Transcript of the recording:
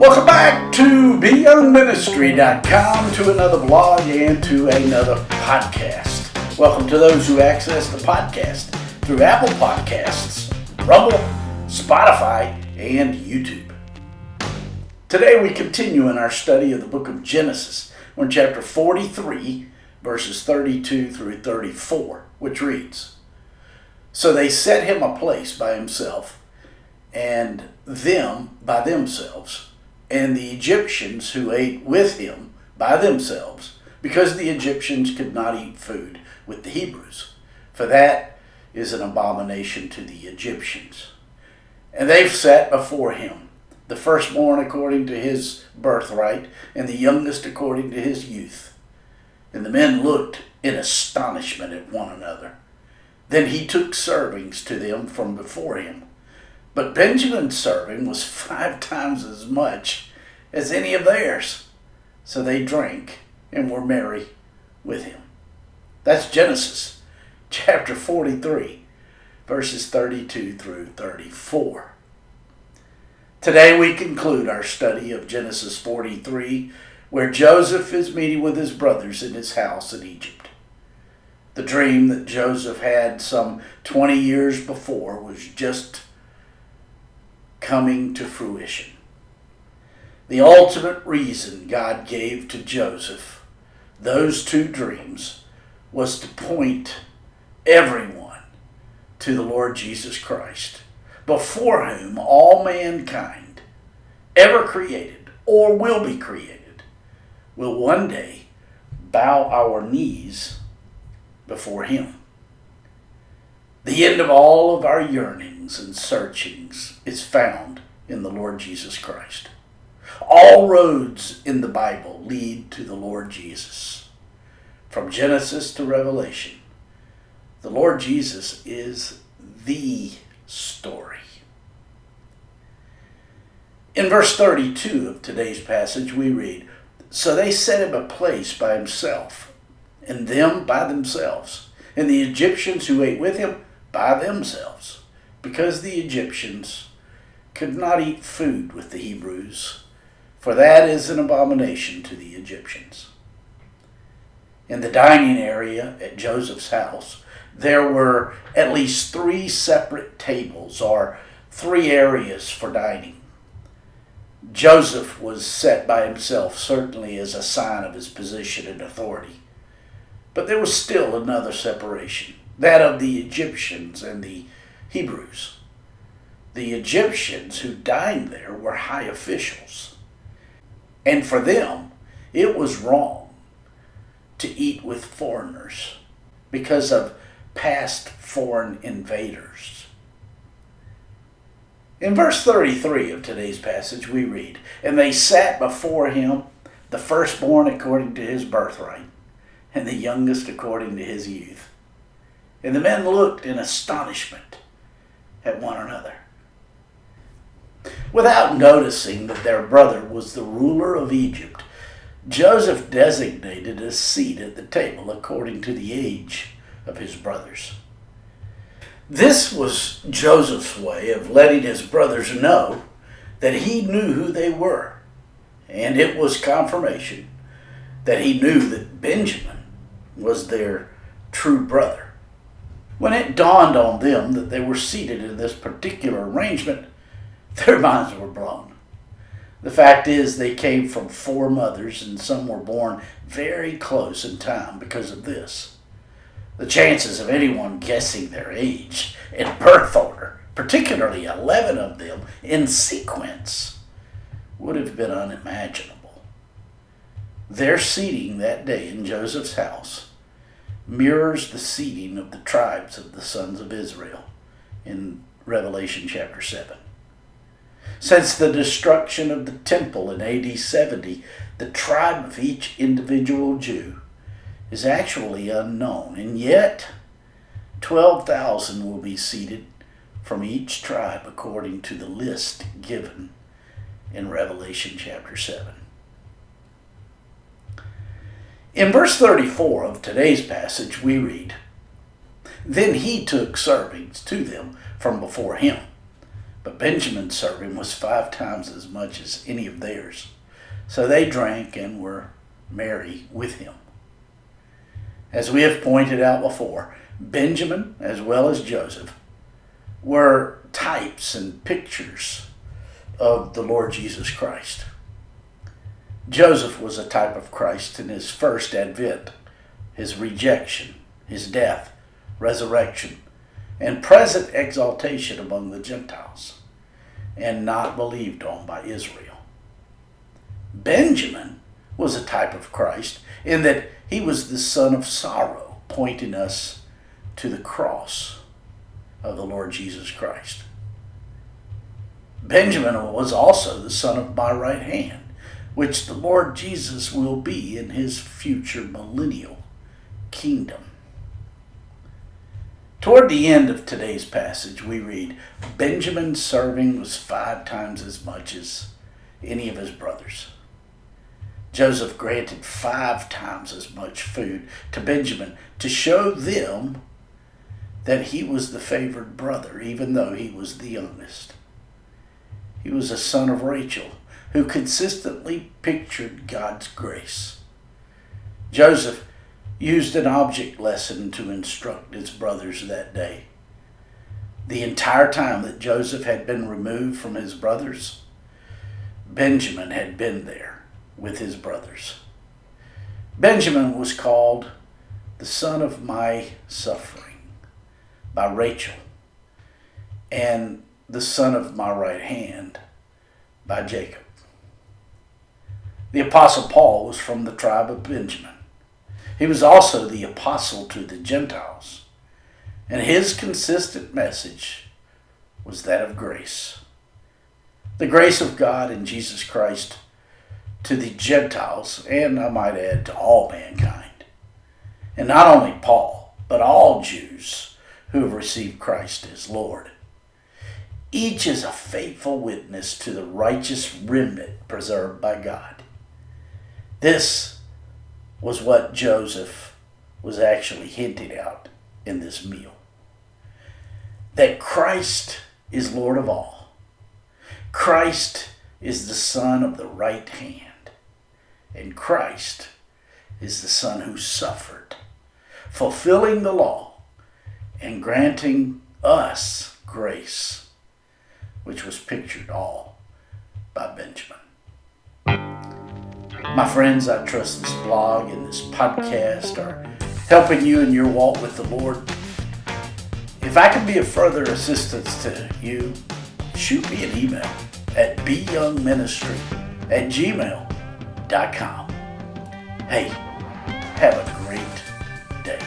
Welcome back to BYoungMinistry.com, to another vlog and to another podcast. Welcome to those who access the podcast through Apple Podcasts, Rumble, Spotify, and YouTube. Today we continue in our study of the book of Genesis. We're in chapter 43, verses 32 through 34, which reads, "So they set him a place by himself, and them by themselves, and the Egyptians who ate with him by themselves, because the Egyptians could not eat food with the Hebrews, for that is an abomination to the Egyptians. And they've set before him the firstborn according to his birthright, and the youngest according to his youth. And the men looked in astonishment at one another. Then he took servings to them from before him. But Benjamin's serving was 5 times as much as any of theirs. So they drank and were merry with him." That's Genesis chapter 43, verses 32 through 34. Today we conclude our study of Genesis 43, where Joseph is meeting with his brothers in his house in Egypt. The dream that Joseph had some 20 years before was just coming to fruition. The ultimate reason God gave to Joseph those 2 dreams was to point everyone to the Lord Jesus Christ, before whom all mankind ever created or will be created will one day bow our knees before him. The end of all of our yearnings and searchings is found in the Lord Jesus Christ. All roads in the Bible lead to the Lord Jesus. From Genesis to Revelation, the Lord Jesus is the story. In verse 32 of today's passage we read, "So they set him a place by himself, and them by themselves, and the Egyptians who ate with him by themselves, because the Egyptians could not eat food with the Hebrews, for that is an abomination to the Egyptians." In the dining area at Joseph's house, there were at least 3 separate tables, or 3 areas for dining. Joseph was set by himself, certainly as a sign of his position and authority. But there was still another separation, that of the Egyptians and the Hebrews. The Egyptians who dined there were high officials, and for them it was wrong to eat with foreigners because of past foreign invaders. In verse 33 of today's passage we read, "And they sat before him the firstborn according to his birthright, and the youngest according to his youth. And the men looked in astonishment at one another." Without noticing that their brother was the ruler of Egypt, Joseph designated a seat at the table according to the age of his brothers. This was Joseph's way of letting his brothers know that he knew who they were, and it was confirmation that he knew that Benjamin was their true brother. When it dawned on them that they were seated in this particular arrangement, their minds were blown. The fact is, they came from 4 mothers, and some were born very close in time because of this. The chances of anyone guessing their age and birth order, particularly 11 of them in sequence, would have been unimaginable. Their seating that day in Joseph's house mirrors the seating of the tribes of the sons of Israel in Revelation chapter 7. Since the destruction of the temple in AD 70, the tribe of each individual Jew is actually unknown, and yet 12,000 will be seated from each tribe according to the list given in Revelation chapter 7. In verse 34 of today's passage we read, "Then he took servings to them from before him, but Benjamin's serving was 5 times as much as any of theirs. So they drank and were merry with him. As we have pointed out before, Benjamin, as well as Joseph, were types and pictures of the Lord Jesus Christ. Joseph was a type of Christ in his first advent, his rejection, his death, resurrection, and present exaltation among the Gentiles, and not believed on by Israel. Benjamin was a type of Christ in that he was the son of sorrow, pointing us to the cross of the Lord Jesus Christ. Benjamin was also the son of my right hand, which the Lord Jesus will be in his future millennial kingdom. Toward the end of today's passage, we read, Benjamin's serving was 5 times as much as any of his brothers. Joseph granted 5 times as much food to Benjamin to show them that he was the favored brother, even though he was the youngest. He was a son of Rachel, who consistently pictured God's grace. Joseph used an object lesson to instruct his brothers that day. The entire time that Joseph had been removed from his brothers, Benjamin had been there with his brothers. Benjamin was called the son of my suffering by Rachel, and the son of my right hand by Jacob. The Apostle Paul was from the tribe of Benjamin. He was also the apostle to the Gentiles, and his consistent message was that of grace. The grace of God in Jesus Christ to the Gentiles, and I might add to all mankind. And not only Paul, but all Jews who have received Christ as Lord. Each is a faithful witness to the righteous remnant preserved by God. This was what Joseph was actually hinting out in this meal. That Christ is Lord of all. Christ is the Son of the right hand. And Christ is the Son who suffered, fulfilling the law and granting us grace, which was pictured all by Benjamin. My friends, I trust this blog and this podcast are helping you in your walk with the Lord. If I can be of further assistance to you, shoot me an email at BYoungMinistry@gmail.com. Hey, have a great day.